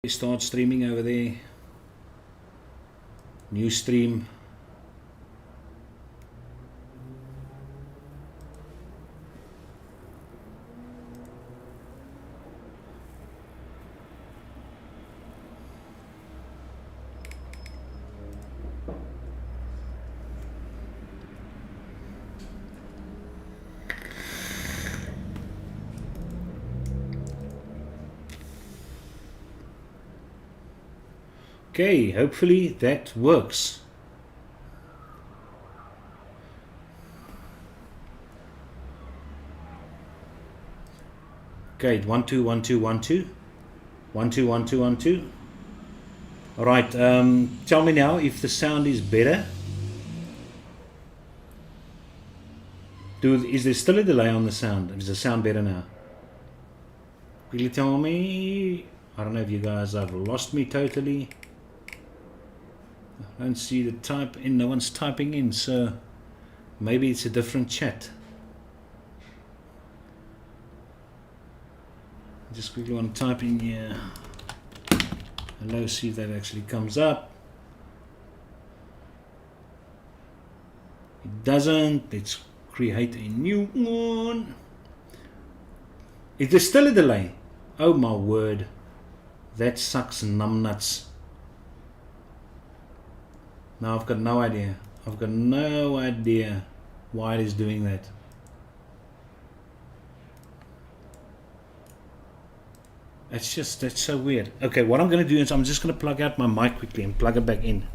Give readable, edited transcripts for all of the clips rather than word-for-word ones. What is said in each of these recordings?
Start streaming over there. New stream. Okay, hopefully that works. Okay, 1 2 1 2 1 2 1 2 1 2 1 2. All right, tell me now if the sound is better. Is there still a delay on the sound? Is the sound better now? Really tell me. I don't know if you guys have lost me totally. I don't see the type in. No one's typing in, so maybe it's a different chat. I just quickly want to type in here. Hello, see if that actually comes up. It doesn't. Let's create a new one. Is there still a delay? Oh my word. That sucks numbnuts. Now I've got no idea. I've got no idea why it is doing that. That's so weird. Okay, what I'm going to do is I'm just going to plug out my mic quickly and plug it back in.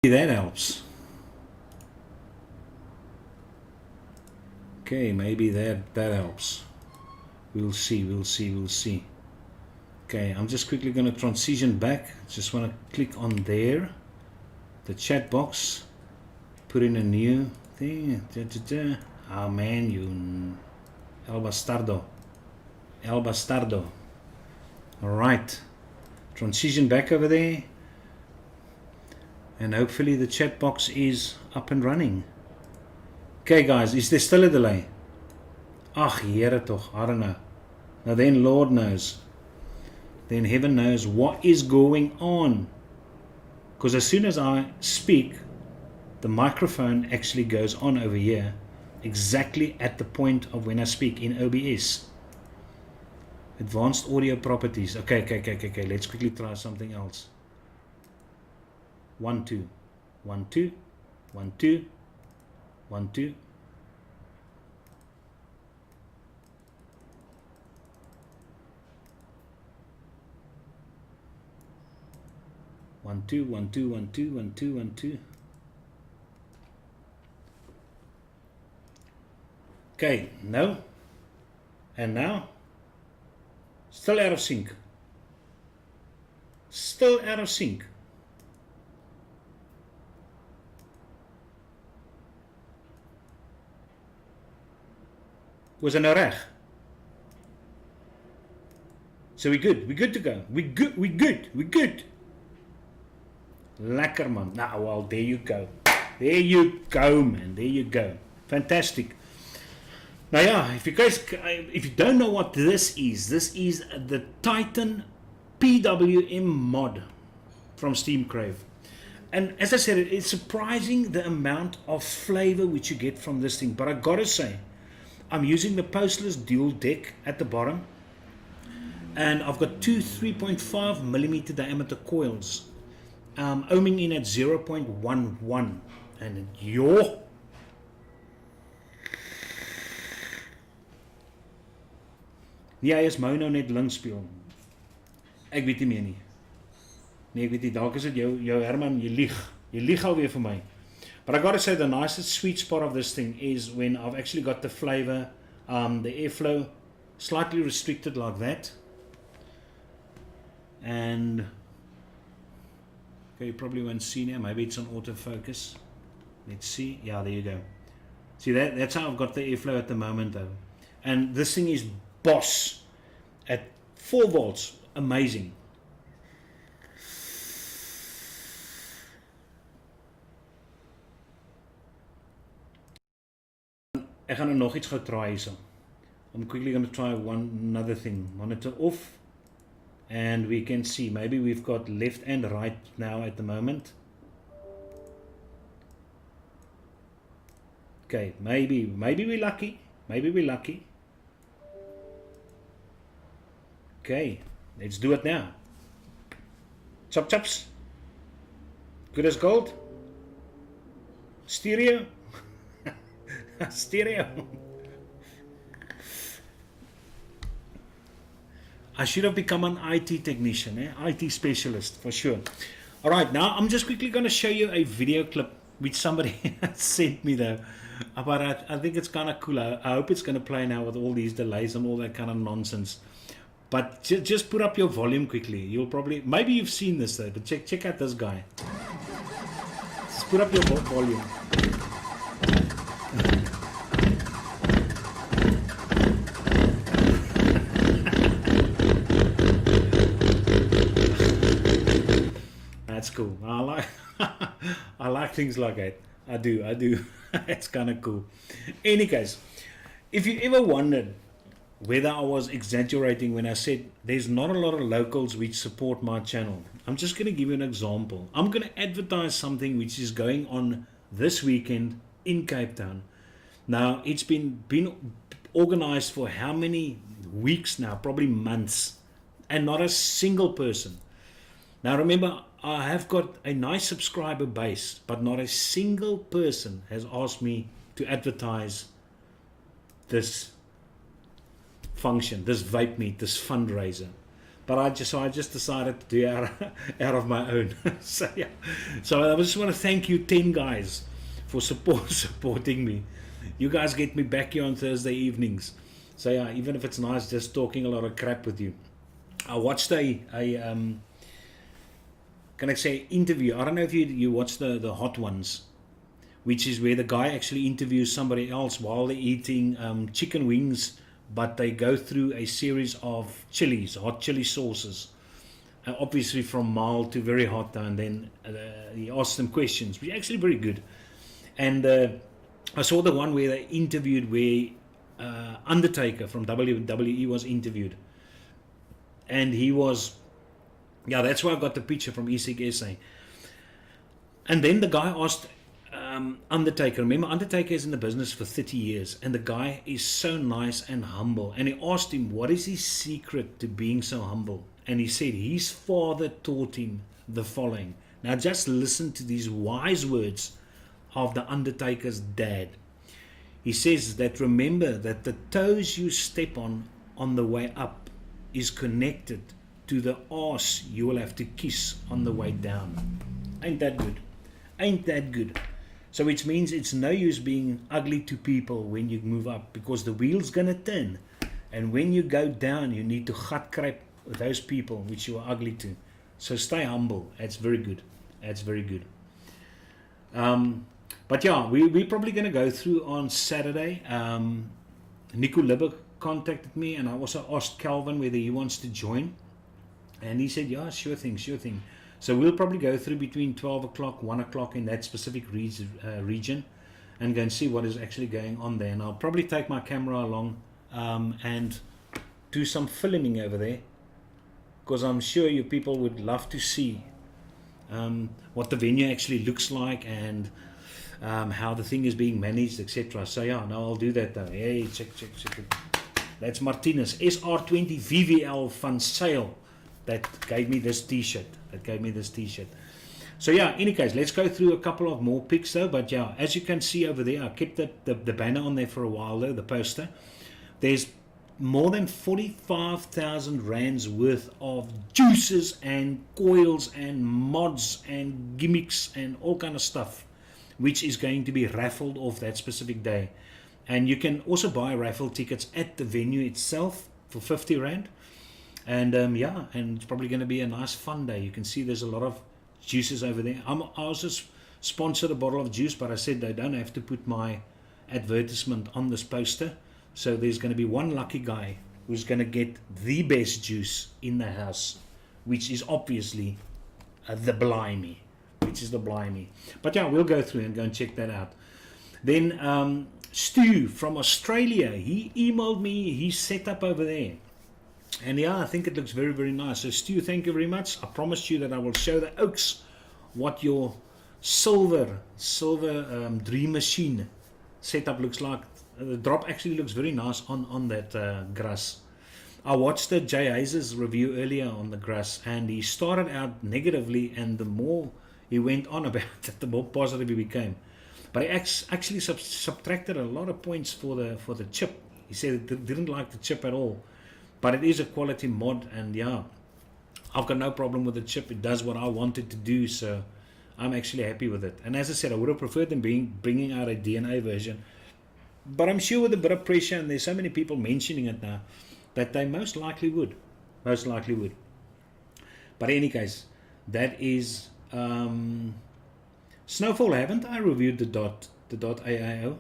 That helps. Okay, maybe that helps. We'll see. Okay, I'm just quickly going to transition back. Just want to click on there, the chat box, put in a new thing. Oh man, you El Bastardo. All right, transition back over there, and hopefully the chat box is up and running. Okay guys, is there still a delay? Ach, Here toch, I don't know. Now then, Lord knows. Then heaven knows what is going on. Because as soon as I speak, the microphone actually goes on over here, exactly at the point of when I speak in OBS. Advanced audio properties. Okay. Let's quickly try something else. 1 2 1 2 1 2 1 2. One two 1 2 1 2 1 2 1 2. Okay, no, and now still out of sync. Still out of sync. Was er nou reg? So we're good to go. We're good. Lekker man. Now, well, there you go. There you go, man. There you go. Fantastic. Now, yeah, if you don't know what this is the Titan PWM mod from Steam Crave. And as I said, it's surprising the amount of flavor which you get from this thing. But I gotta say, I'm using the postless dual deck at the bottom, and I've got two 3.5 millimeter diameter coils, ohming in at 0.11, and yo, nee, hy is my nou net links speel. Ek weet nie meer nie. Nee, ek weet nie, dalk is dit jou Herman, jy lieg alweer vir my. But I gotta say, the nicest sweet spot of this thing is when I've actually got the flavor, the airflow slightly restricted like that. And okay, you probably won't see now. Maybe it's on autofocus. Let's see. Yeah, there you go. See that's how I've got the airflow at the moment though. And this thing is boss at 4 volts. Amazing. Ek gaan nog iets gou try hierso. I'm quickly going to try another thing. Monitor off. And we can see maybe we've got left and right now at the moment. Okay, maybe we're lucky. Maybe we're lucky. Okay, let's do it now. Chop chops. Good as gold. Stereo. Stereo. I should have become an IT technician, IT specialist for sure. All right, now I'm just quickly going to show you a video clip which somebody sent me though. But I think it's kind of cool. I hope it's going to play now with all these delays and all that kind of nonsense. But just put up your volume quickly. You'll probably, maybe you've seen this though, but check out this guy. Just put up your volume. That's cool. I like I like things like that. I do. It's kind of cool. Any case, if you ever wondered whether I was exaggerating when I said there's not a lot of locals which support my channel, I'm just going to give you an example. I'm going to advertise something which is going on this weekend in Cape Town. Now, it's been organized for how many weeks now? Probably months. And not a single person. Now, remember, I have got a nice subscriber base, but not a single person has asked me to advertise this function, this vape meet, this fundraiser. But I just decided to do it out of my own. So yeah. So I just want to thank you 10 guys for supporting me. You guys get me back here on Thursday evenings. So yeah, even if it's nice just talking a lot of crap with you. I watched can I say interview? I don't know if you watch the Hot Ones, which is where the guy actually interviews somebody else while they're eating chicken wings, but they go through a series of chilies, hot chili sauces, obviously from mild to very hot, and then he asks them questions, which are actually very good. And I saw the one where they interviewed where Undertaker from WWE was interviewed, and he was, yeah, that's why I got the picture from ESIG SA. And then the guy asked Undertaker, remember Undertaker is in the business for 30 years, and the guy is so nice and humble, and he asked him what is his secret to being so humble, and he said his father taught him the following. Now just listen to these wise words of the Undertaker's dad. He says that remember that the toes you step on the way up is connected to the arse you will have to kiss on the way down. Ain't that good? Ain't that good? So which means it's no use being ugly to people when you move up, because the wheel's gonna turn, and when you go down you need to gut crap with those people which you are ugly to. So stay humble. That's very good. That's very good. But yeah, we're probably going to go through on Saturday. Nico Libber contacted me, and I also asked Calvin whether he wants to join, and he said, yeah, sure thing. So we'll probably go through between 12 o'clock, 1 o'clock in that specific region, and go and see what is actually going on there. And I'll probably take my camera along and do some filming over there, because I'm sure you people would love to see what the venue actually looks like, and how the thing is being managed, etc. So yeah, no, I'll do that though. Hey, check it. That's Martinez SR20 VVL van Sale that gave me this t-shirt. So yeah, any case, let's go through a couple of more pics though. But yeah, as you can see over there, I kept the banner on there for a while though, the poster. There's more than 45,000 rands worth of juices and coils and mods and gimmicks and all kind of stuff, which is going to be raffled off that specific day. And you can also buy raffle tickets at the venue itself for 50 Rand. And yeah, and it's probably going to be a nice fun day. You can see there's a lot of juices over there. I also sponsored a bottle of juice, but I said they don't have to put my advertisement on this poster. So there's going to be one lucky guy who's going to get the best juice in the house, which is obviously the Blimey. But yeah, we'll go through and go and check that out. Then Stu from Australia, he emailed me his setup over there. And yeah, I think it looks very, very nice. So Stu, thank you very much. I promised you that I will show the Oaks what your silver dream machine setup looks like. The drop actually looks very nice on that grass. I watched the Jay Hayes' review earlier on the grass, and he started out negatively, and the more he went on about it, the more positive he became. But he actually subtracted a lot of points for the chip. He said he didn't like the chip at all, but it is a quality mod, and yeah, I've got no problem with the chip. It does what I wanted to do, so I'm actually happy with it. And as I said, I would have preferred them bringing out a DNA version, but I'm sure with a bit of pressure, and there's so many people mentioning it now, that they most likely would. But in any case, that is Snowfall. Haven't I reviewed the dot AIO?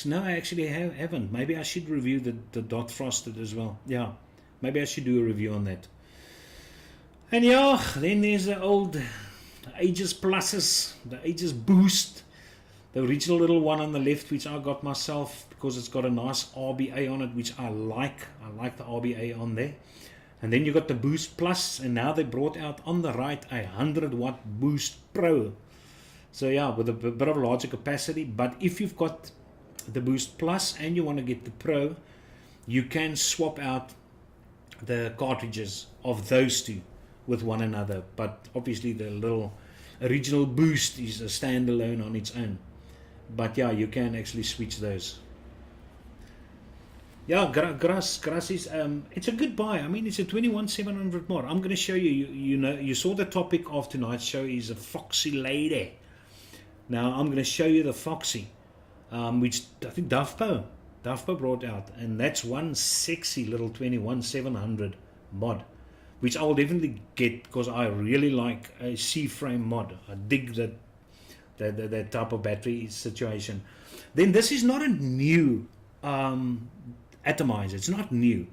No, I actually haven't. Maybe I should review the dot frosted as well. Yeah, maybe I should do a review on that. And yeah, then there's the old Aegis Pluses, the Aegis Boost, the original little one on the left, which I got myself because it's got a nice RBA on it, which I like. I like the RBA on there. And then you got the Boost Plus, and now they brought out on the right a 100-watt Boost Pro. So yeah, with a bit of larger capacity. But if you've got the Boost Plus and you want to get the Pro, you can swap out the cartridges of those two with one another. But obviously the little original Boost is a standalone on its own. But yeah, you can actually switch those. Yeah, grass is it's a good buy. I mean, it's a 21,700 mod. I'm going to show you. You saw the topic of tonight's show is a Foxy lady. Now I'm going to show you the Foxy, which I think Dufpo brought out, and that's one sexy little 21,700 mod, which I'll definitely get because I really like a C-frame mod. I dig that type of battery situation. Then this is not a new atomizer. It's not new,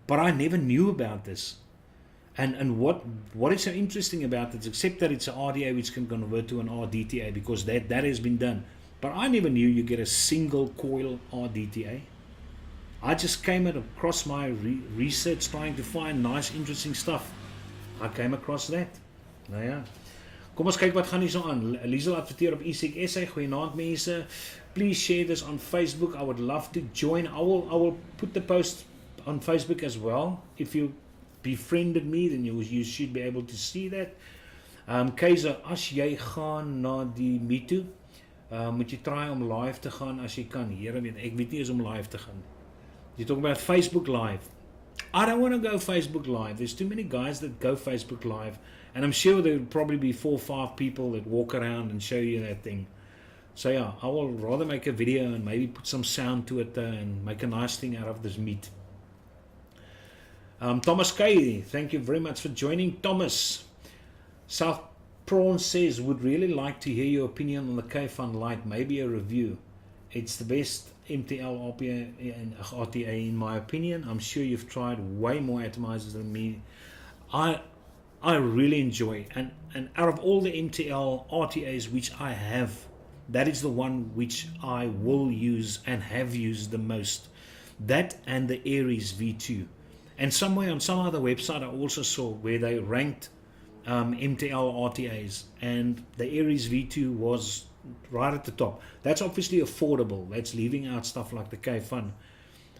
but I never knew about this. And what is so interesting about it, except that it's an RDA which can convert to an RDTA, because that has been done. But I never knew you get a single coil RDTA. I just came across my research trying to find nice, interesting stuff. I came across that. Nou ja. Kom ons kyk wat gaan hier so aan. Liesel adverteer op ESEC. Goeienaand mense. Please share this on Facebook. I would love to join. I will put the post on Facebook as well. If you befriended me, then you should be able to see that. Keizer, as jy gaan na die meet toe, moet jy try om live te gaan as jy kan. Here weet ek weet nie eens om live te gaan. You talk about Facebook live. I don't want to go Facebook live. There's too many guys that go Facebook live, and I'm sure there will probably be 4 or 5 people that walk around and show you that thing. So yeah, I will rather make a video and maybe put some sound to it and make a nice thing out of this meet. Thomas K, thank you very much for joining. Thomas, South Prawn says, would really like to hear your opinion on the K-Fun Lite, maybe a review. It's the best MTL RPA and RTA in my opinion. I'm sure you've tried way more atomizers than me. I really enjoy, and out of all the MTL RTAs which I have, that is the one which I will use and have used the most. That and the Aries V2. And somewhere on some other website I also saw where they ranked MTL RTAs, and the Aries V2 was right at the top. That's obviously affordable. That's leaving out stuff like the K-Fun.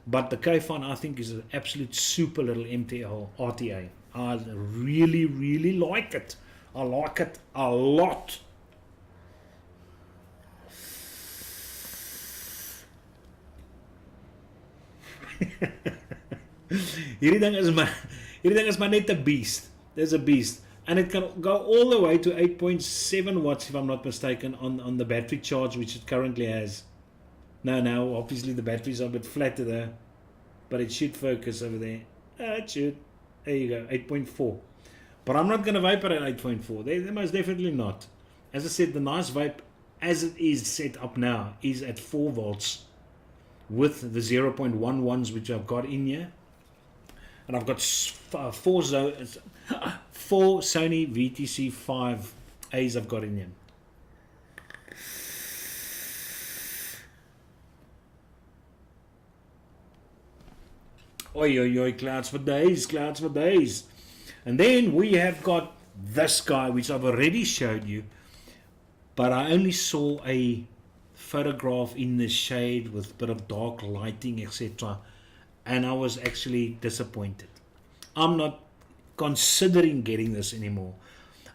But the K-Fun I think is an absolute super little MTL RTA. I really, really like it. I like it a lot. Hierdie ding is maar net 'n beast. There's a beast. And it can go all the way to 8.7 watts if I'm not mistaken on the battery charge which it currently has. Now obviously the batteries are a bit flatter there, but it should focus over there. It should. There you go, 8.4. But I'm not going to vape it at 8.4. They most definitely not. As I said, the nice vape as it is set up now is at 4 volts with the 0.11s which I've got in here. And I've got 4 Sony VTC 5As I've got in here. Oi, oi, oi, clouds for days, clouds for days. And then we have got this guy, which I've already showed you, but I only saw a photograph in the shade with a bit of dark lighting, etc. And I was actually disappointed. I'm not considering getting this anymore.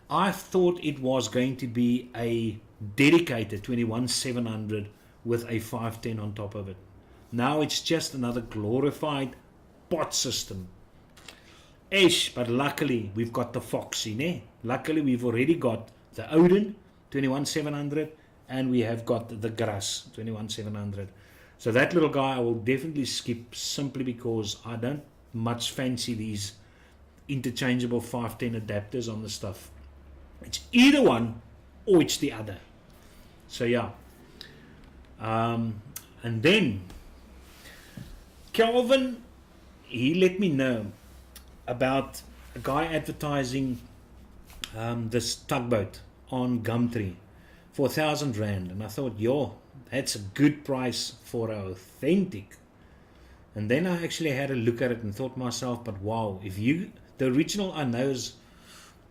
I thought it was going to be a dedicated 21700 with a 510 on top of it. Now it's just another glorified pot system. But luckily we've got the Foxy, ne? Luckily we've already got the Odin 21700 and we have got the Grass 21700. So that little guy I will definitely skip, simply because I don't much fancy these interchangeable 510 adapters on the stuff. It's either one or it's the other. So yeah. And then Calvin, he let me know about a guy advertising this tugboat on Gumtree for 1,000 rand, and I thought, yo, that's a good price for an authentic. And then I actually had a look at it and thought to myself, but wow, if you, the original I know is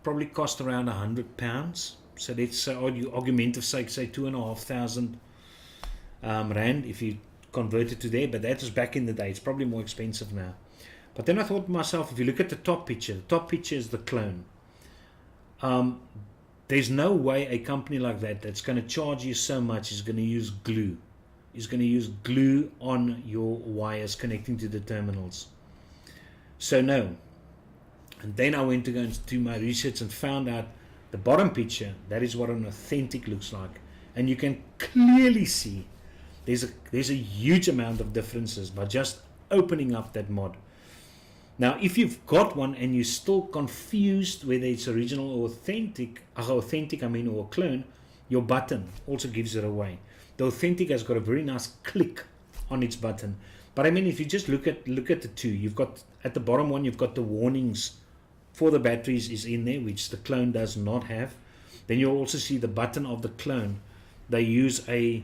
probably cost around £100, so let's say, argumentative sake, say 2,500 rand if you convert it to there, but that was back in the day. It's probably more expensive now. But then I thought to myself, if you look at the top picture is the clone. There's no way a company like that that's going to charge you so much is going to use glue. Is going to use glue on your wires connecting to the terminals. So no. And then I went to go and do my research and found out the bottom picture, that is what an authentic looks like. And you can clearly see there's a huge amount of differences by just opening up that mod. Now, if you've got one and you're still confused whether it's original or authentic, or clone, your button also gives it away. The authentic has got a very nice click on its button. But I mean, if you just look at the two, you've got at the bottom one, you've got the warnings for the batteries is in there, which the clone does not have. Then you'll also see the button of the clone. They use a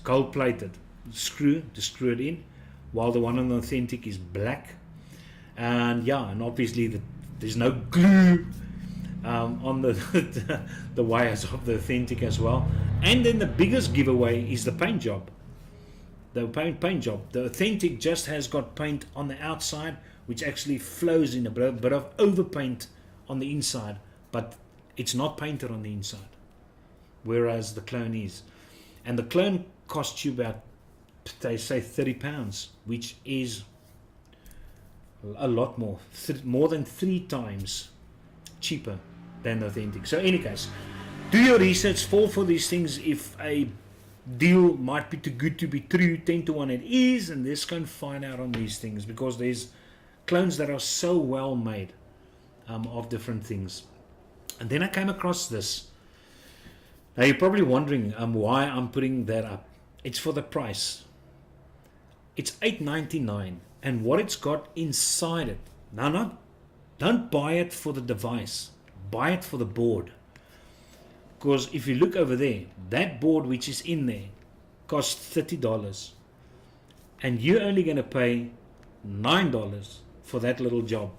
gold-plated screw to screw it in, while the one on the authentic is black. And yeah, and obviously there's no glue on the wires of the authentic as well. And then the biggest giveaway is the paint job. The paint job. The authentic just has got paint on the outside, which actually flows in a bit of overpaint on the inside, but it's not painted on the inside, whereas the clone is. And the clone costs you about, they say, £30, which is a lot more than 3 times cheaper than the authentic. So in any case, do your research, fall for these things. If a deal might be too good to be true, 10 to 1 it is, and let's go and find out on these things, because there's clones that are so well made of different things. And then I came across this. Now you're probably wondering why I'm putting that up. It's for the price. It's $8.99, and what it's got inside it. Now, don't buy it for the device. Buy it for the board. Because if you look over there, that board which is in there costs $30, and you're only going to pay $9 for that little job.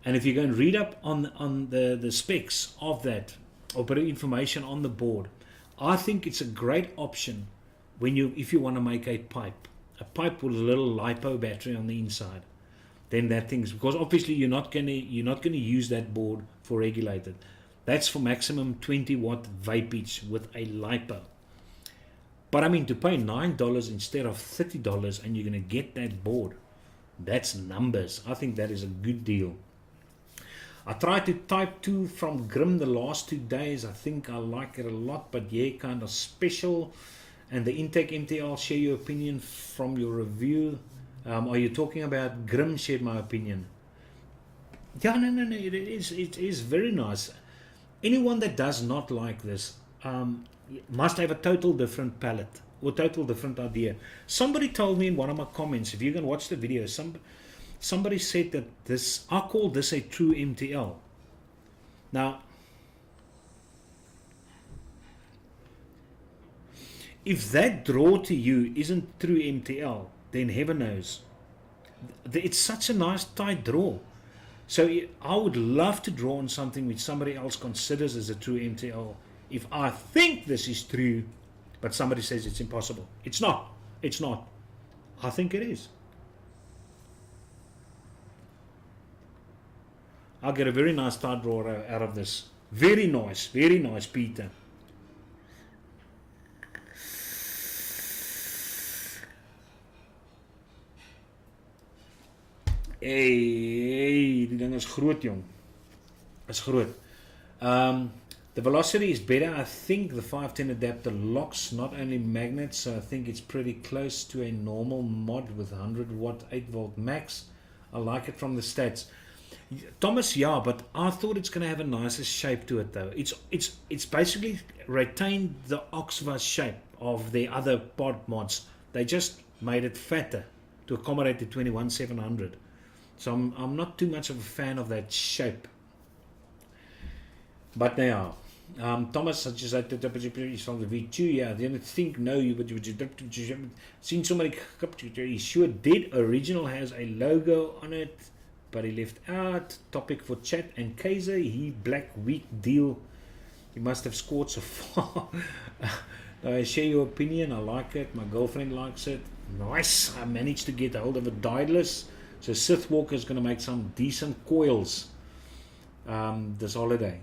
And if you go and read up on the specs of that, or bit of information on the board, I think it's a great option if you want to make a pipe with a little lipo battery on the inside. Then that thing's, because obviously you're not going to use that board for regulated. That's for maximum 20 watt vapage with a lipo. But I mean, to pay $9 instead of $30 and you're going to get that board, that's numbers. I think that is a good deal. I tried to type 2 from Grim the last 2 days. I think I like it a lot, but yeah, kind of special. And the Intake MTL, share your opinion from your review. Are you talking about Grim shared my opinion? Yeah, no, it is very nice. Anyone that does not like this must have a total different palette or total different idea. Somebody told me in one of my comments, if you can watch the video, somebody said that I call this a true MTL. Now, if that draw to you isn't true MTL, then heaven knows It's such a nice tight draw. So I would love to draw on something which somebody else considers as a true MTL. If I think this is true, but somebody says it's impossible. It's not. It's not. I think it is. I'll get a very nice tight draw out of this. Very nice, Peter. Hey, die ding is groot, jong. Is groot. The velocity is better. I think the 510 adapter locks not only magnets, so I think it's pretty close to a normal mod with 100 watt 8 volt max. I like it from the stats. Thomas, yeah, but I thought it's going to have a nicer shape to it though. It's basically retained the Oxva shape of the other pod mods. They just made it fatter to accommodate the 21700. So I'm not too much of a fan of that shape. But they are. Thomas, I just said is from the V2. Yeah, the only thing, no, you seen so many. He's sure dead. Original has a logo on it, but he left out. Topic for chat and Kaiser. He black week deal. You must have scored so far. I share your opinion. I like it. My girlfriend likes it. Nice. I managed to get a hold of a dialess. So Sith Walker is going to make some decent coils this holiday.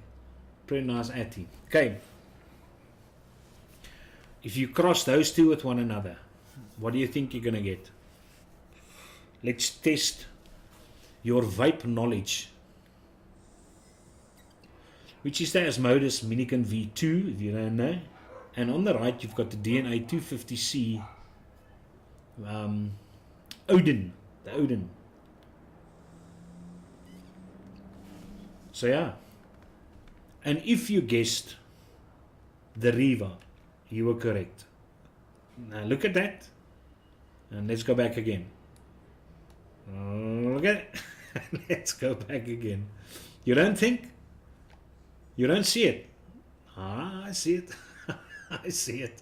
Pretty nice Atty. Okay. If you cross those two with one another, what do you think you're going to get? Let's test your vape knowledge. Which is the Asmodus Minikin V2, if you don't know. And on the right, you've got the DNA 250C Odin. The Odin. So yeah. And if you guessed the Riva, you were correct. Now look at that. And let's go back again. Okay. Let's go back again. You don't think? You don't see it? Ah, I see it. I see it.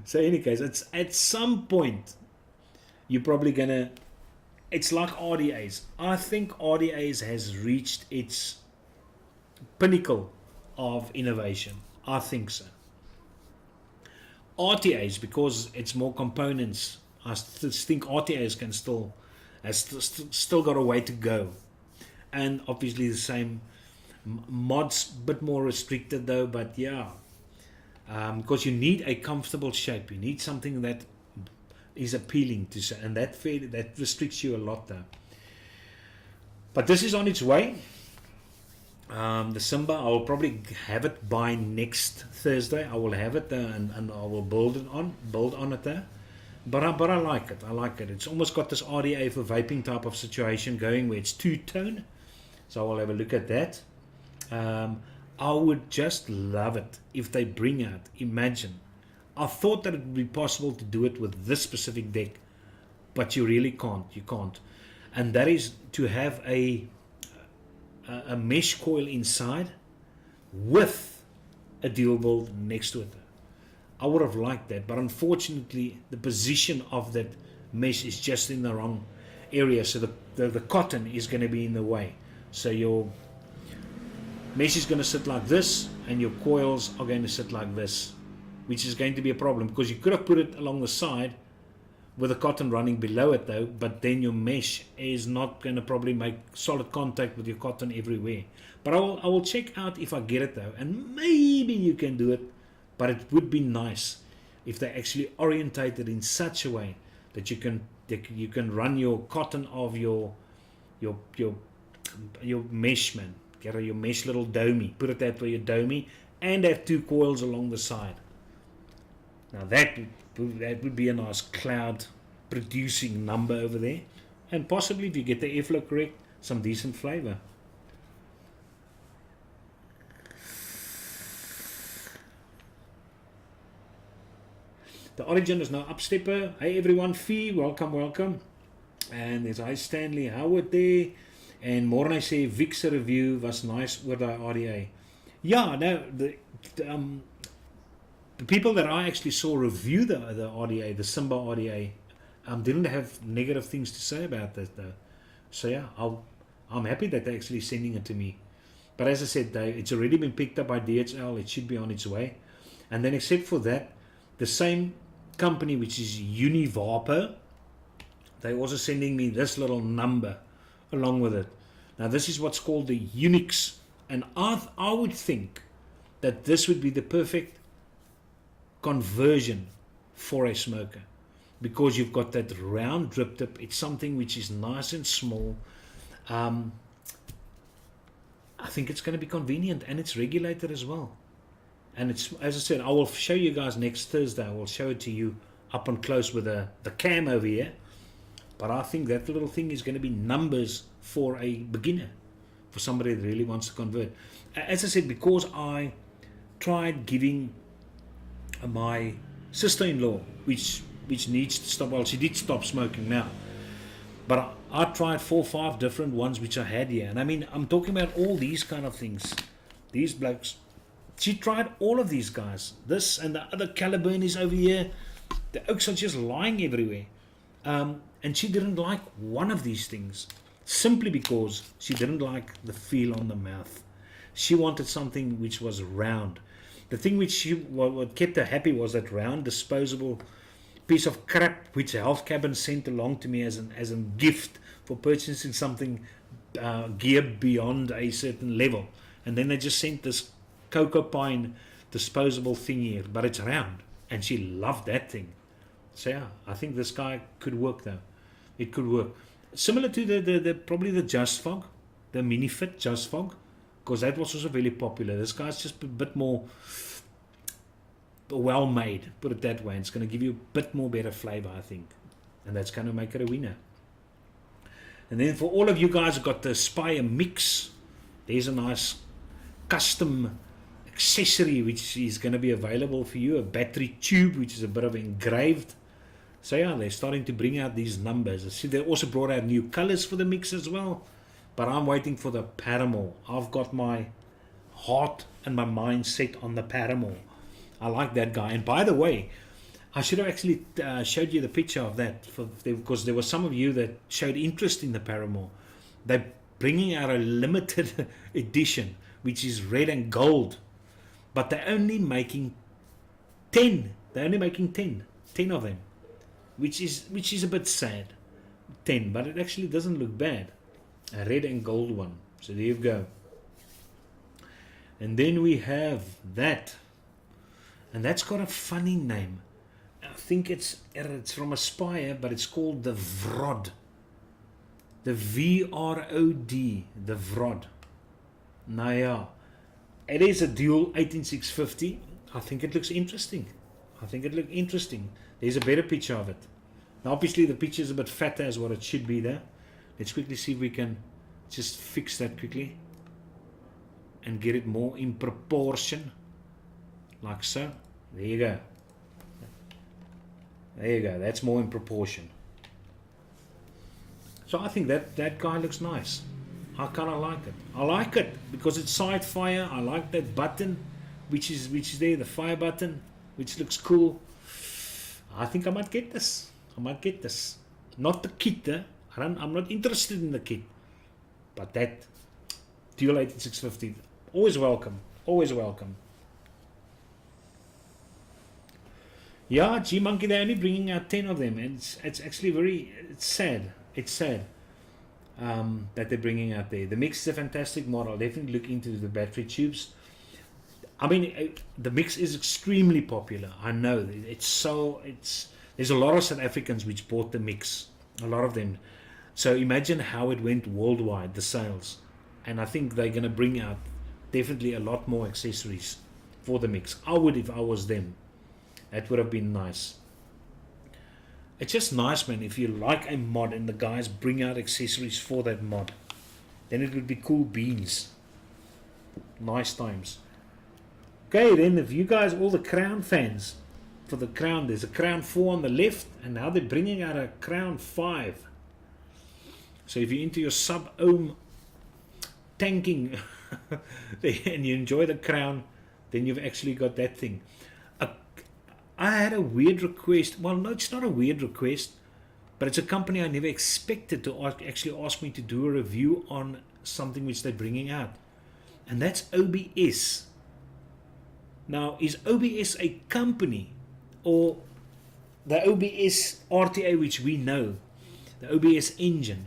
So in any case, it's at some point you're probably gonna, it's like RDAs. I think RDAs has reached its pinnacle of innovation. I think so. RTAs, because it's more components, I think RTAs can still got a way to go. And obviously the same mods, a bit more restricted though, but yeah, because you need a comfortable shape. You need something that is appealing to, and that restricts you a lot though. But this is on its way. The Simba, I will probably have it by next Thursday. I will have it and I will build on it there. But I like it. I like it. It's almost got this RDA for vaping type of situation going where it's two-tone. So I will have a look at that. I would just love it if they bring out, imagine. I thought that it would be possible to do it with this specific deck, but you really can't. You can't. And that is to have a mesh coil inside with a dual build next to it. I would have liked that, but unfortunately the position of that mesh is just in the wrong area, so the cotton is going to be in the way. So your mesh is going to sit like this and your coils are going to sit like this, which is going to be a problem because you could have put it along the side with the cotton running below it though, but then your mesh is not going to probably make solid contact with your cotton everywhere. But I will check out if I get it though, and maybe you can do it, but it would be nice if they actually orientate it in such a way that you can run your cotton of your mesh, man. Get your mesh little domey, put it that way, your domey, and have two coils along the side. Now that would be a nice cloud producing number over there, and possibly if you get the airflow correct, some decent flavor. The Origin is now upstepper. Hey everyone, Fee, welcome. And there's Hi Stanley Howard there. And Morne say Vic's review was nice oor die RDA. Yeah, no, the people that I actually saw review the RDA, the Simba RDA, didn't have negative things to say about that though. So yeah, I'm happy that they're actually sending it to me. But as I said, it's already been picked up by DHL. It should be on its way. And then except for that, the same company, which is Univapo, they're also sending me this little number along with it. Now this is what's called the Unix. And I would think that this would be the perfect conversion for a smoker, because you've got that round drip tip. It's something which is nice and small. I think it's going to be convenient, and it's regulated as well. And it's, as I said, I will show you guys next Thursday. I will show it to you up and close with the cam over here. But I think that little thing is going to be numbers for a beginner, for somebody that really wants to convert. As I said, because I tried giving my sister-in-law, which needs to stop, well, she did stop smoking now, but I tried 4 or 5 different ones which I had here. And I mean, I'm talking about all these kind of things. These blokes, she tried all of these guys. This and the other Caliburnies over here. The oaks are just lying everywhere. And she didn't like one of these things, simply because she didn't like the feel on the mouth. She wanted something which was round. The thing which what kept her happy was that round disposable piece of crap which a health cabin sent along to me as a gift for purchasing something geared beyond a certain level. And then they just sent this cocoa pine disposable thing here, but it's round, and she loved that thing. So yeah, I think this guy could work though. It could work. Similar to the probably the Just Fog, the Mini Fit Just Fog, because that was also very popular. This guy's just a bit more well made, put it that way. It's going to give you a bit more better flavor, I think, and that's going to make it a winner. And then for all of you guys who got the Aspire Mix, there's a nice custom accessory which is going to be available for you, a battery tube which is a bit of engraved. So yeah, they're starting to bring out these numbers. I see they also brought out new colors for the mix as well, but I'm waiting for the Paramore. I've got my heart and my mind set on the Paramore. I like that guy. And by the way, I should have actually showed you the picture of that, because there were some of you that showed interest in the Paramore. They're bringing out a limited edition which is red and gold, but they're only making 10. They're only making 10 of them, which is a bit sad. 10, but it actually doesn't look bad. A red and gold one. So there you go. And then we have that, and that's got a funny name. I think it's from Aspire, but it's called the Vrod. The VROD, the Vrod. Now yeah, it is a dual 18650. I think it looks interesting. There's a better picture of it. Now obviously the picture is a bit fatter as what it should be there. Let's quickly see if we can just fix that quickly and get it more in proportion, like so. There you go. That's more in proportion. So I think that guy looks nice. I kind of like it. I like it because it's side fire. I like that button which is there, the fire button, which looks cool. I think I might get this. Not the kit, I'm not interested in the kit, but that dual 18650, always welcome. Yeah, G Monkey, they're only bringing out 10 of them, and it's actually it's sad that they're bringing out there. The Mix is a fantastic model. I'll definitely look into the battery tubes. I mean, the Mix is extremely popular. I know there's a lot of South Africans which bought the Mix, a lot of them. So imagine how it went worldwide, the sales. And I think they're going to bring out definitely a lot more accessories for the Mix. I would if I was them. That would have been nice. It's just nice, man, if you like a mod and the guys bring out accessories for that mod. Then it would be cool beans. Nice times. Okay, then if you guys, all the Crown fans, for the Crown, there's a Crown 4 on the left, and now they're bringing out a Crown 5. So if you're into your sub-ohm tanking and you enjoy the Crown, then you've actually got that thing. I had a weird request. Well, no, it's not a weird request. But it's a company I never expected to actually ask me to do a review on something which they're bringing out. And that's OBS. Now, is OBS a company, or the OBS RTA which we know, the OBS engine?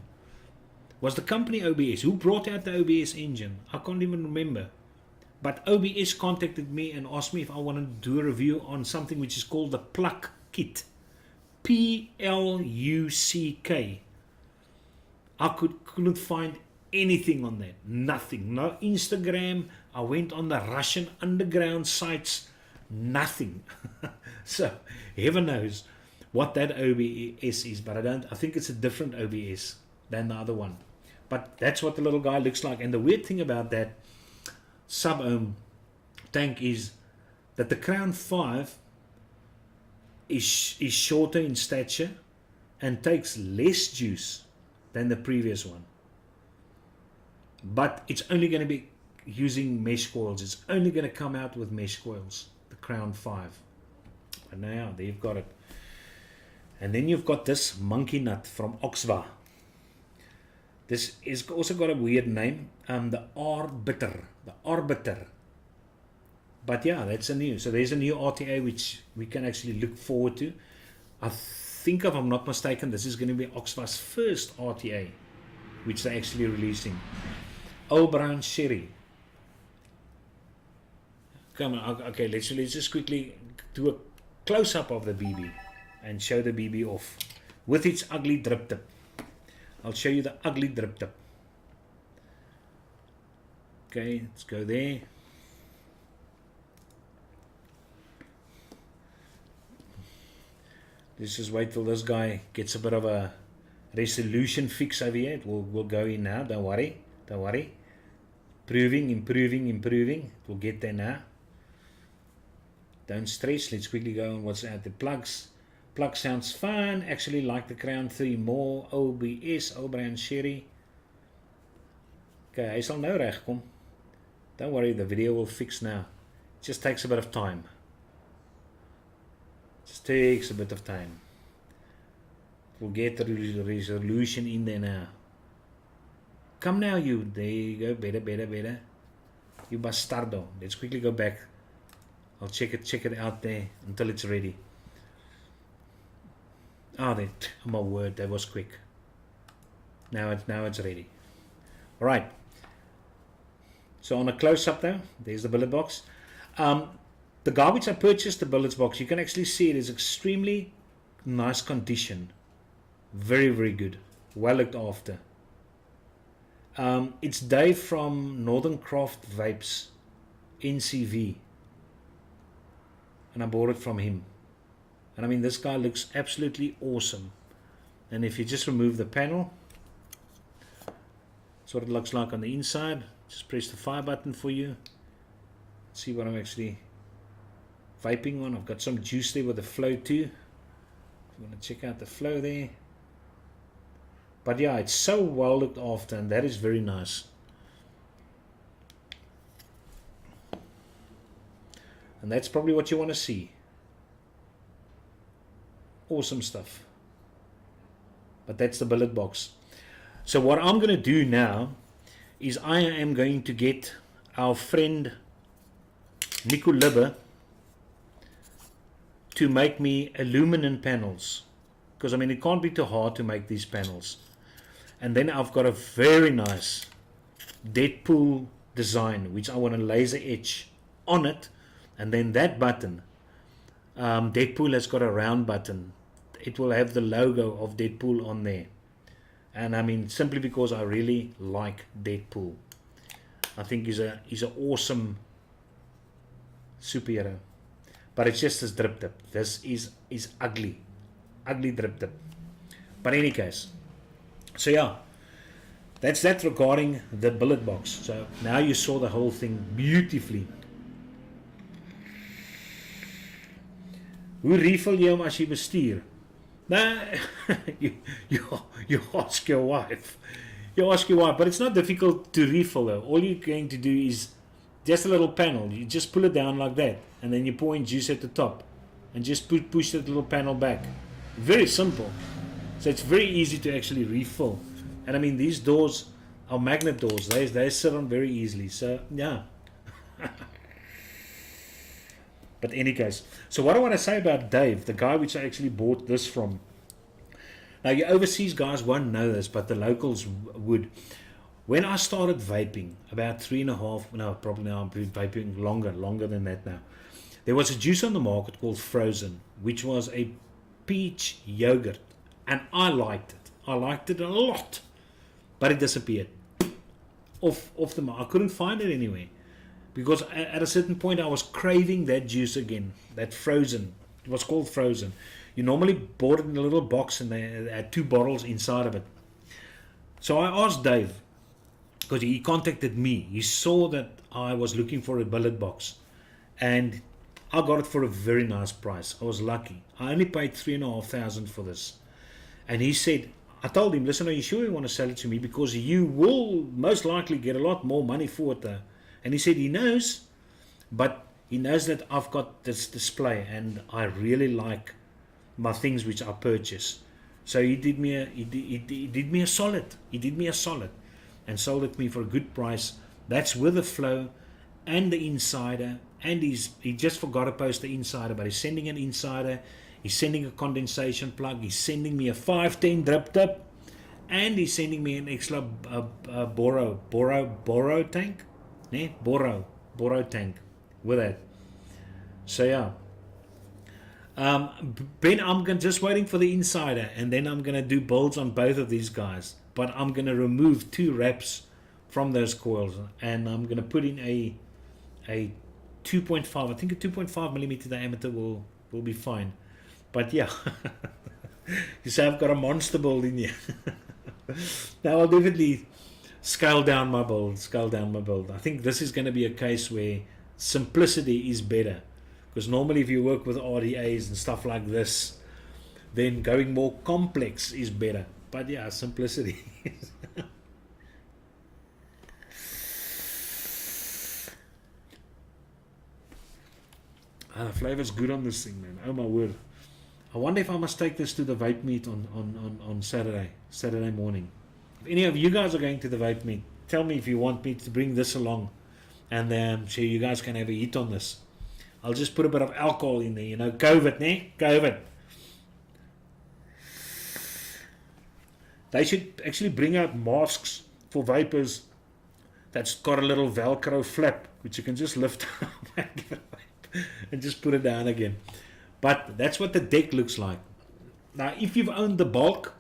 Was the company OBS? Who brought out the OBS engine? I can't even remember. But OBS contacted me and asked me if I wanted to do a review on something which is called the Pluck Kit. P-L-U-C-K. I couldn't find anything on that. Nothing. No Instagram. I went on the Russian underground sites. Nothing. So, heaven knows what that OBS is. But I think it's a different OBS than the other one. But that's what the little guy looks like. And the weird thing about that sub-ohm tank is that the Crown 5 is shorter in stature and takes less juice than the previous one. But it's only going to be using mesh coils. It's only going to come out with mesh coils, the Crown 5. And now, there you've got it. And then you've got this monkey nut from Oxva. This is also got a weird name, the Arbiter. The Arbiter. But yeah, that's a new. So there's a new RTA which we can actually look forward to. I think, if I'm not mistaken, this is going to be Oxva's first RTA, which they're actually releasing. Old Brown Sherry. Come on, okay, let's just quickly do a close-up of the BB and show the BB off with its ugly drip tip. I'll show you the ugly drip tip. Okay, let's go there. Let's just wait till this guy gets a bit of a resolution fix over here. We'll go in now. Don't worry. Don't worry. Improving. We'll get there now. Don't stress. Let's quickly go on what's out the plugs. Plug sounds fine. Actually like the Crown 3 more. OBS, Old Brown Sherry. Okay, hy sal nou reg kom. Don't worry, the video will fix now. It just takes a bit of time. Just takes a bit of time. We'll get the resolution in there now. Come now, you. There you go. Better. You bastardo. Let's quickly go back. I'll check it out there until it's ready. Oh, my word, that was quick. Now it's ready. All right. So on a close-up though, there's the billet box. The garbage I purchased, the billets box, you can actually see it is extremely nice condition. Very, very good. Well looked after. It's Dave from Northern Craft Vapes, NCV. And I bought it from him. And I mean, this guy looks absolutely awesome. And if you just remove the panel, that's what it looks like on the inside. Just press the fire button for you. See what I'm actually vaping on. I've got some juice there with the flow too. If you want to check out the flow there. But yeah, it's so well looked after, and that is very nice. And that's probably what you want to see. Awesome stuff. But that's the billet box. So what I'm going to do now is I am going to get our friend Nico Libber to make me aluminum panels, because I mean it can't be too hard to make these panels. And then I've got a very nice Deadpool design which I want to laser etch on it, and then that button, Deadpool has got a round button. It will have the logo of Deadpool on there. And I mean, simply because I really like Deadpool. I think he's an awesome superhero. But it's just this drip tip. This is ugly. Ugly drip tip. But in any case. So yeah. That's that regarding the billet box. So now you saw the whole thing beautifully. Hoe refill jy hom as jy bestuur? Nah, you ask your wife. You ask your wife, but it's not difficult to refill though. All you're going to do is just a little panel. You just pull it down like that, and then you pour in juice at the top, and just push that little panel back. Very simple. So it's very easy to actually refill. And I mean, these doors are magnet doors. They sit on very easily. So yeah. But any case, so what I want to say about Dave, the guy which I actually bought this from. Now, you overseas guys won't know this, but the locals would. When I started vaping, about 3.5, no, probably now I'm vaping longer than that now. There was a juice on the market called Frozen, which was a peach yogurt, and I liked it. I liked it a lot, but it disappeared off the market. I couldn't find it anywhere. Because at a certain point I was craving that juice again, that Frozen. It was called Frozen. You normally bought it in a little box and they had 2 bottles inside of it. So I asked Dave, because he contacted me. He saw that I was looking for a billet box. And I got it for a very nice price. I was lucky. I only paid 3,500 for this. And he said, I told him, listen, are you sure you want to sell it to me? Because you will most likely get a lot more money for it though. And he said he knows, but he knows that I've got this display and I really like my things which I purchase. So he did me a solid. He did me a solid and sold it to me for a good price. That's with the flow and the insider. And he just forgot to post the insider, but he's sending an insider. He's sending a condensation plug. He's sending me a 510 drip tip, and he's sending me an extra Boro tank. Nee, Boro tank with that. So yeah. Ben, I'm just waiting for the insider, and then I'm gonna do builds on both of these guys. But I'm gonna remove 2 wraps from those coils, and I'm gonna put in a 2.5. I think a 2.5 millimeter diameter will be fine. But yeah, you say I've got a monster build in here. Now I'll definitely scale down my build. I think this is going to be a case where simplicity is better, because normally if you work with RDAs and stuff like this, then going more complex is better. But yeah, simplicity. The flavor's good on this thing, man. Oh my word. I wonder if I must take this to the vape meet on Saturday morning. If any of you guys are going to the vape meet, tell me if you want me to bring this along, and so you guys can have a hit on this. I'll just put a bit of alcohol in there, you know, COVID, ne? COVID. They should actually bring out masks for vapors that's got a little Velcro flap, which you can just lift up and just put it down again. But that's what the deck looks like. Now, if you've owned the bulk,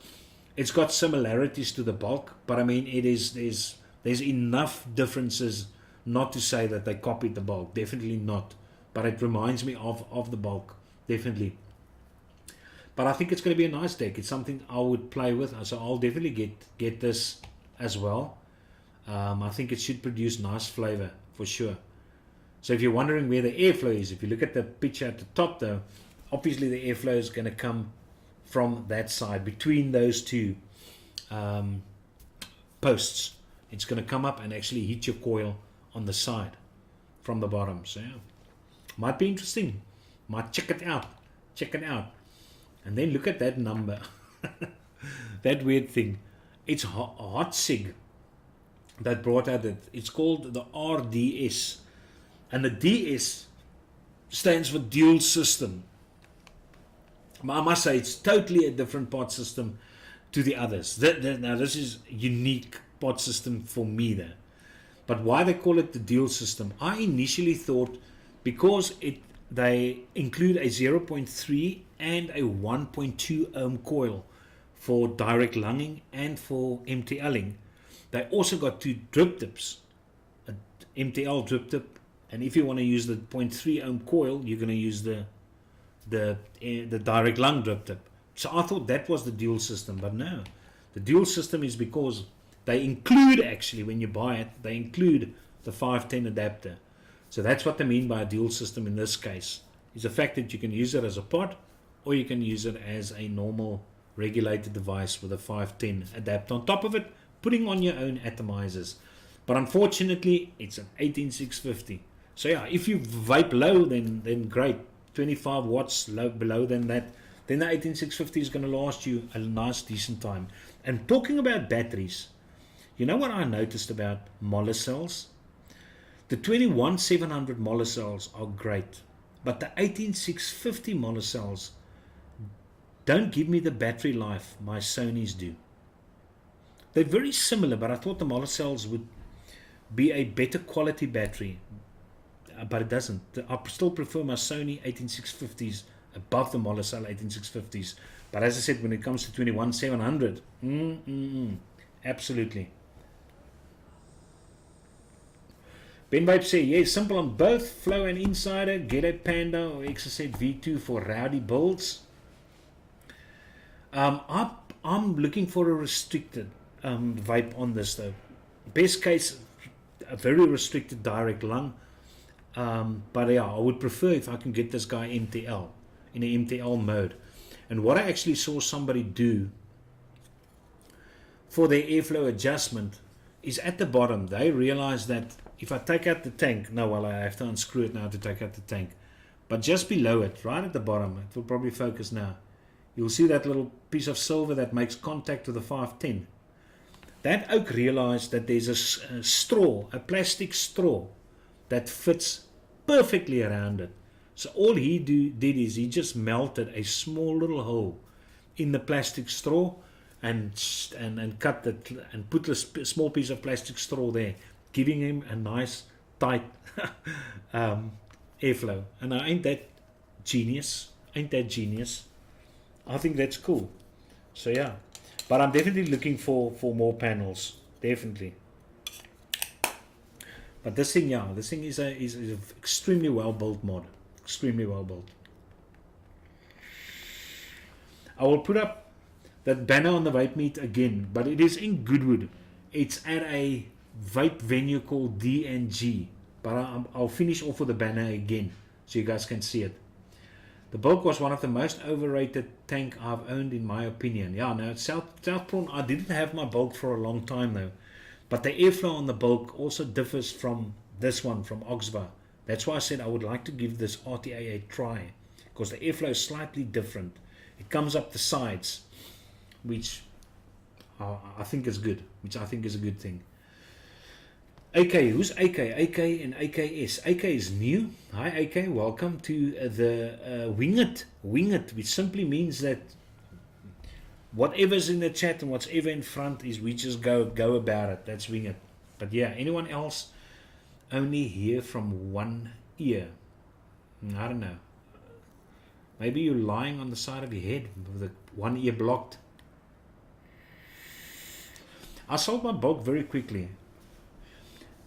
it's got similarities to the bulk, but I mean, there's enough differences not to say that they copied the bulk. Definitely not. But it reminds me of the bulk, definitely. But I think it's going to be a nice deck. It's something I would play with, so I'll definitely get this as well. I think it should produce nice flavor for sure. So if you're wondering where the airflow is, if you look at the picture at the top though, obviously the airflow is going to come from that side, between those 2 posts. It's going to come up and actually hit your coil on the side from the bottom. So yeah, might be interesting. Might check it out. And then look at that number. That weird thing. It's Hot Sig that brought out that. It's called the RDS. And the DS stands for dual system. I must say it's totally a different pod system to the others. Now this is unique pod system for me there. But why they call it the dual system? I initially thought because they include a 0.3 and a 1.2 ohm coil for direct lunging and for MTLing. They also got 2 drip tips, a MTL drip tip. And if you want to use the 0.3 ohm coil, you're going to use the direct lung drip tip. So I thought that was the dual system, but no. The dual system is because they include, actually, when you buy it, they include the 510 adapter. So that's what they mean by a dual system in this case, is the fact that you can use it as a pod, or you can use it as a normal regulated device with a 510 adapter on top of it, putting on your own atomizers. But unfortunately, it's an 18650. So yeah, if you vape low, then great. 25 watts below than that, then the 18650 is going to last you a nice decent time. And talking about batteries, you know what I noticed about molar cells? The 21700 molar cells are great, but the 18650 molar cells don't give me the battery life my Sonys do. They're very similar, but I thought the molar cells would be a better quality battery, but it doesn't. I still prefer my Sony 18650s above the molar cell 18650s. But as I said, when it comes to 21700, absolutely. Ben Vibe say, yes, simple on both Flow and Insider. Get a Panda or XZ V2 for rowdy builds. I'm looking for a restricted vape on this though. Best case, a very restricted direct lung. But yeah, I would prefer if I can get this guy MTL, in an MTL mode. And what I actually saw somebody do for their airflow adjustment is at the bottom, they realized that if I take out the tank, no, well, I have to unscrew it now to take out the tank. But just below it, right at the bottom, it will probably focus now. You'll see that little piece of silver that makes contact with the 510. That oak realized that there's a straw, a plastic straw, that fits perfectly around it. So all he did is he just melted a small little hole in the plastic straw and cut it and put a small piece of plastic straw there, giving him a nice tight airflow. And ain't that genius? Ain't that genius? I think that's cool. So yeah, but I'm definitely looking for more panels, definitely. But this thing, yeah, this thing is a extremely well built mod, extremely well built. I will put up that banner on the vape meet again, but it is in Goodwood. It's at a vape venue called D&G, but I'll finish off with the banner again so you guys can see it. The bulk was one of the most overrated tank I've owned in my opinion. Yeah, now South Prawn, I didn't have my bulk for a long time though, but the airflow on the bulk also differs from this one from Oxva. That's why I said I would like to give this RTA a try, because the airflow is slightly different. It comes up the sides, which I think is good, which I think is a good thing. AK, who's AK? AK and AKS. AK is new. Hi AK, welcome to the Wing It, which simply means that whatever's in the chat and whatever in front is we just go about it. That's Wing It. But yeah, anyone else only hear from one ear? I don't know. Maybe you're lying on the side of your head with the one ear blocked. I sold my bulk very quickly.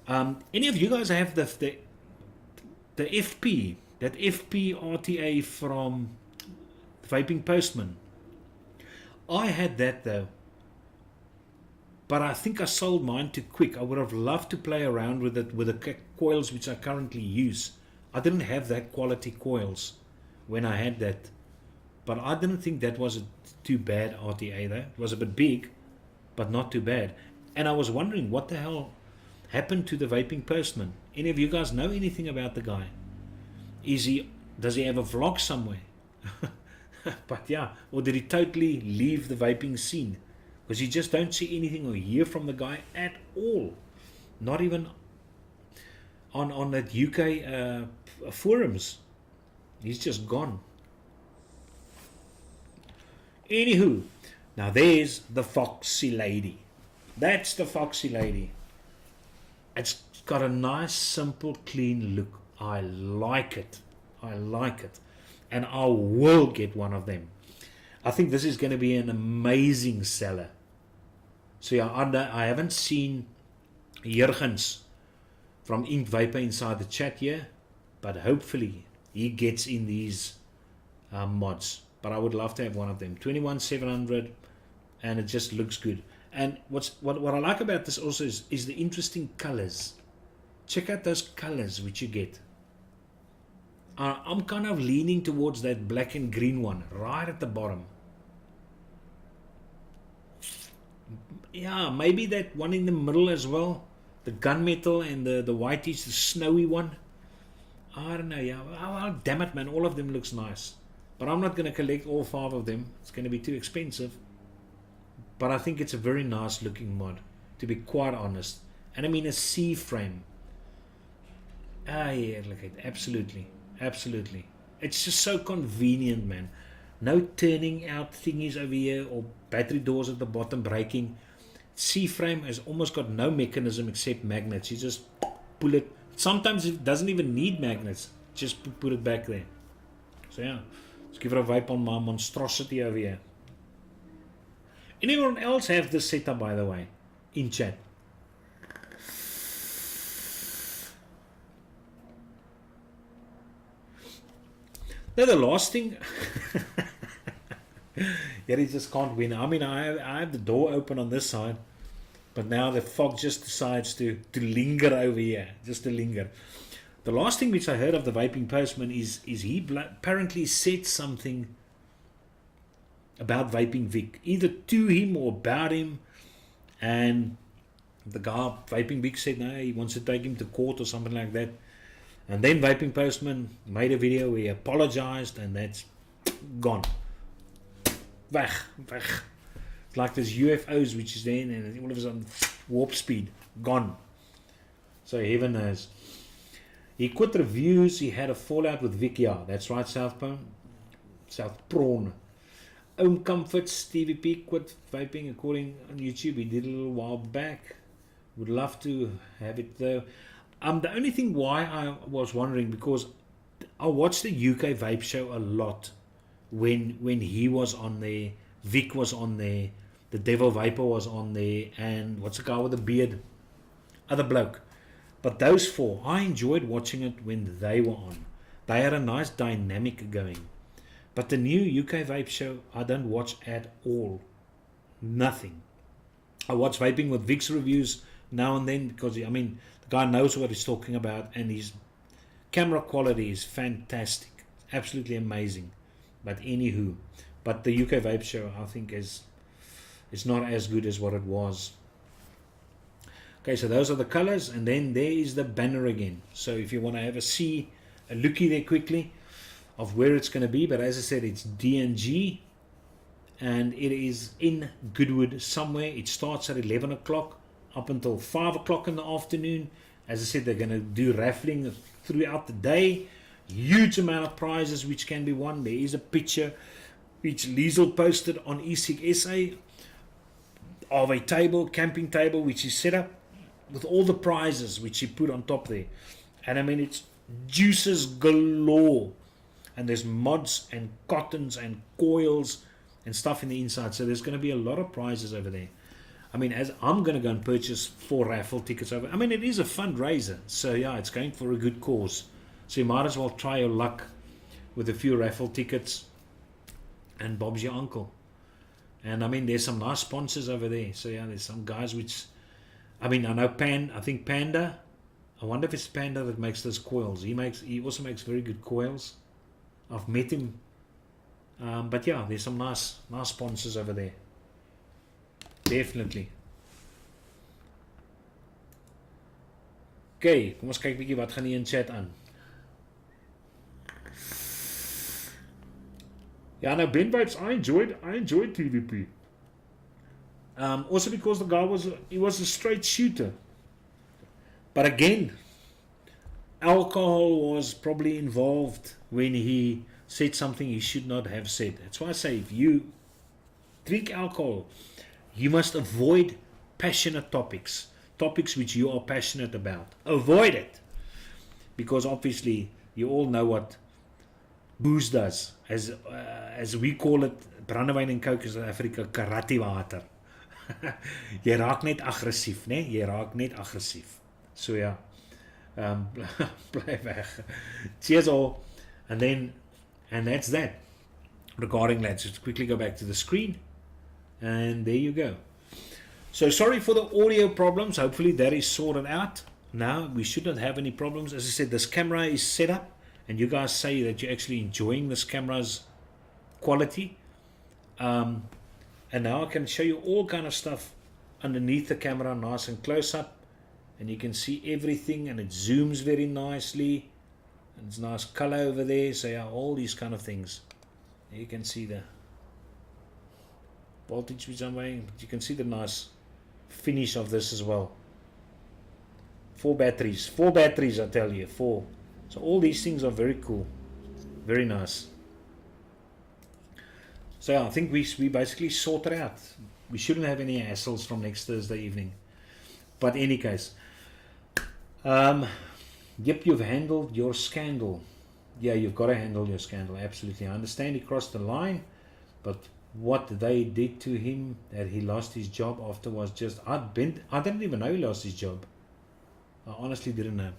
Any of you guys have the FP, that FP RTA from Vaping Postman? I had that though, but I think I sold mine too quick. I would have loved to play around with it with the coils which I currently use. I didn't have that quality coils when I had that, but I didn't think that was a too bad RTA though. It was a bit big, but not too bad. And I was wondering what the hell happened to the Vaping Postman. Any of you guys know anything about the guy? Does he have a vlog somewhere? But yeah, or did he totally leave the vaping scene? Because you just don't see anything or hear from the guy at all. Not even on that UK forums. He's just gone. Anywho, now there's the Foxy lady. That's the Foxy lady. It's got a nice, simple, clean look. I like it. I like it. And I will get one of them. I think this is going to be an amazing seller. So yeah, I haven't seen Jurgens from Ink Vapor inside the chat here, but hopefully he gets in these mods. But I would love to have one of them. 21700, and it just looks good. And what I like about this also is the interesting colors. Check out those colors which you get. I'm kind of leaning towards that black and green one right at the bottom. Yeah, maybe that one in the middle as well. The gunmetal and the whitish, the snowy one. I don't know. Yeah, oh, damn it, man. All of them looks nice. But I'm not going to collect all 5 of them. It's going to be too expensive. But I think it's a very nice looking mod, to be quite honest. And I mean a C frame. Ah, yeah, look at it. Absolutely. Absolutely. It's just so convenient, man. No turning out thingies over here or battery doors at the bottom breaking. C frame has almost got no mechanism except magnets. You just pull it. Sometimes it doesn't even need magnets. Just put it back there. So yeah, let's give it a wipe on my monstrosity over here. Anyone else have this setup, by the way, in chat? Now the last thing, yeah, he just can't win. I mean, I have the door open on this side, but now the fog just decides to linger over here, just to linger. The last thing which I heard of the vaping postman is he apparently said something about vaping Vic, either to him or about him, and the guy vaping Vic said no, he wants to take him to court or something like that. And then Vaping Postman made a video where he apologized, and that's gone. Weg. It's like this UFOs which is there, and all of a sudden, warp speed, gone. So heaven knows. He quit reviews, he had a fallout with Vic, yeah, that's right, South Prawn. Ohm Comforts, TVP quit vaping according on YouTube, he did a little while back. Would love to have it though. The only thing why I was wondering, because I watched the UK Vape Show a lot when he was on there, Vic was on there, the Devil Vapor was on there, and what's the guy with the beard? Other bloke. But those 4, I enjoyed watching it when they were on. They had a nice dynamic going. But the new UK Vape Show, I don't watch at all. Nothing. I watch Vaping with Vic's reviews now and then, because, I mean, the guy knows what he's talking about, and his camera quality is fantastic, absolutely amazing. But anywho, but the UK Vape Show, I think, is not as good as what it was. Okay, so those are the colors, and then there is the banner again. So if you want to have a looky there quickly of where it's going to be, but as I said, it's DNG, and it is in Goodwood somewhere. It starts at 11 o'clock up until 5 o'clock in the afternoon. As I said, they're going to do raffling throughout the day. Huge amount of prizes which can be won. There is a picture which Liesel posted on eSig SA of a table, camping table, which is set up with all the prizes which he put on top there. And I mean, it's juices galore. And there's mods and cottons and coils and stuff in the inside. So there's going to be a lot of prizes over there. I mean, as I'm going to go and purchase 4 raffle tickets over. I mean, it is a fundraiser. So yeah, it's going for a good cause. So you might as well try your luck with a few raffle tickets. And Bob's your uncle. And I mean, there's some nice sponsors over there. So yeah, there's some guys which, I mean, I know I think Panda. I wonder if it's Panda that makes those coils. He also makes very good coils. I've met him. But yeah, there's some nice sponsors over there. Definitely. Okay, kom ons kyk bietjie wat gaan hier in chat aan. Ja, nou Ben Vapes, I enjoyed TVP. Also because the guy was a straight shooter. But again, alcohol was probably involved when he said something he should not have said. That's why I say, if you drink alcohol, you must avoid passionate topics which you are passionate about. Avoid it. Because obviously, you all know what booze does. As we call it, brandewyn en coke in South Africa, karate water. Jy raak net aggressief, né? Jy raak net aggressief. So ja, bly weg. Cheers all. And that's that. Regarding that, just quickly go back to the screen. And there you go. So sorry for the audio problems. Hopefully that is sorted out. Now we shouldn't have any problems. As I said, this camera is set up. And you guys say that you're actually enjoying this camera's quality. And now I can show you all kind of stuff underneath the camera, nice and close up. And you can see everything, and it zooms very nicely. And it's nice color over there. So yeah, all these kind of things. You can see the voltage which I'm weighing, but you can see the nice finish of this as well. 4 batteries, I tell you, 4. So all these things are very cool, very nice. So yeah, I think we basically sorted out. We shouldn't have any hassles from next Thursday evening. But in any case, yep, you've handled your scandal. Yeah, you've got to handle your scandal, absolutely. I understand he crossed the line, but what they did to him, that he lost his job after, was just, I didn't even know he lost his job. I honestly didn't know.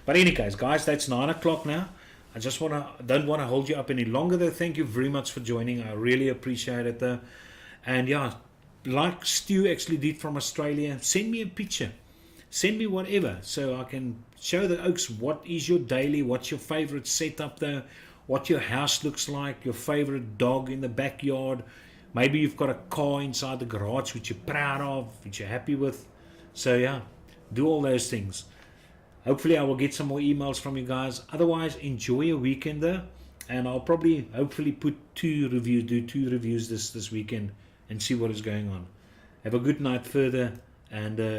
But in any case, guys, that's 9 o'clock now. I just don't want to hold you up any longer though. Thank you very much for joining. I really appreciate it though. And yeah, like Stu actually did from Australia, send me a picture. Send me whatever, so I can show the Oaks what is your daily, what's your favorite setup there, what your house looks like, your favorite dog in the backyard. Maybe you've got a car inside the garage which you're proud of, which you're happy with. So yeah, do all those things. Hopefully I will get some more emails from you guys. Otherwise, enjoy your weekend there, and I'll probably hopefully do 2 reviews this weekend and see what is going on. Have a good night further, and